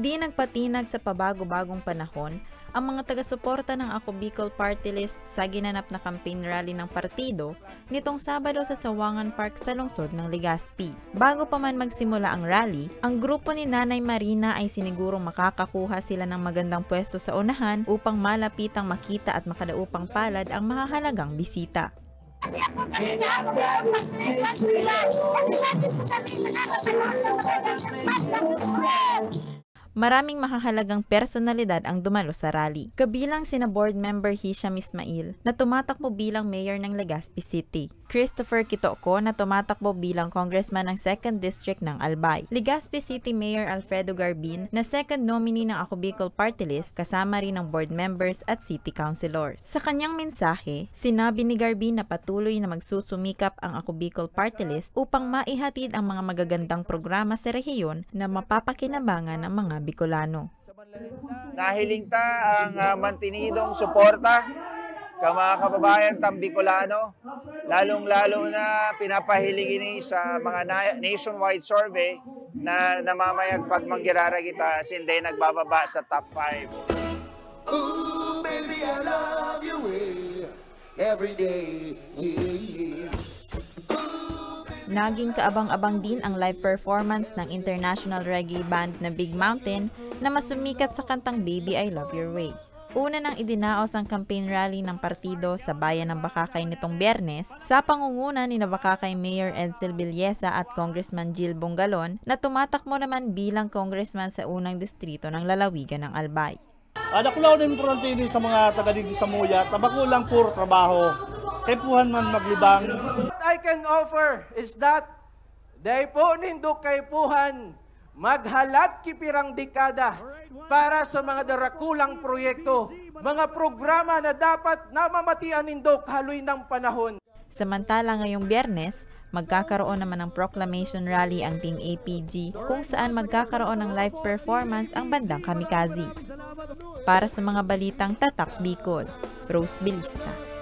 Hindi nagpatinag sa pabago-bagong panahon ang mga taga-suporta ng Ako Bicol Party List sa ginanap na campaign rally ng partido nitong Sabado sa Sawangan Park sa lungsod ng Legazpi. Bago pa man magsimula ang rally, ang grupo ni Nanay Marina ay sinigurong makakakuha sila ng magandang pwesto sa unahan upang malapitang makita at makadaupang palad ang mahahalagang bisita. Maraming mahahalagang personalidad ang dumalo sa rally. Kabilang sina board member Hisham Ismail na tumatakbo bilang mayor ng Legazpi City, Christopher Kitoko na tumatakbo bilang congressman ng 2nd District ng Albay, Legazpi City Mayor Alfredo Garbin na second nominee ng Ako Bicol Party List kasama rin ng board members at city councilors. Sa kanyang mensahe, sinabi ni Garbin na patuloy na magsusumikap ang Ako Bicol Party List upang maihatid ang mga magagandang programa sa rehiyon na mapapakinabangan ng mga Bicolano. Nahiling ta ang mantinidong suporta ka mga kababayan tang Bicolano, lalong-lalo na pinapahiling ini sa mga nationwide survey na namamayag pag manggirara kita sinday nagbababa sa top 5. Ooh, baby, I love you every day. Yeah. Naging kaabang-abang din ang live performance ng international reggae band na Big Mountain na masumikat sa kantang Baby I Love Your Way. Una nang idinaos ang campaign rally ng partido sa bayan ng Bakakay nitong Biyernes sa pangunguna ni Bakakay Mayor Edsel Villesa at Congressman Jill Bongalon na tumatakbo naman bilang congressman sa unang distrito ng lalawigan ng Albay. Nakulaw din po din sa mga taga-digdi sa Muya, tabakulang puro trabaho. Kaipuhan man maglibang. What I can offer is that day po nindo kaipuhan maghalat kipirang dekada para sa mga darakulang proyekto, mga programa na dapat namamatian nindo haloy ng panahon. Samantala ngayong Biyernes, magkakaroon naman ng proclamation rally ang Team APG kung saan magkakaroon ng live performance ang bandang Kamikaze. Para sa mga balitang Tatak Bicol, Rose Bilista.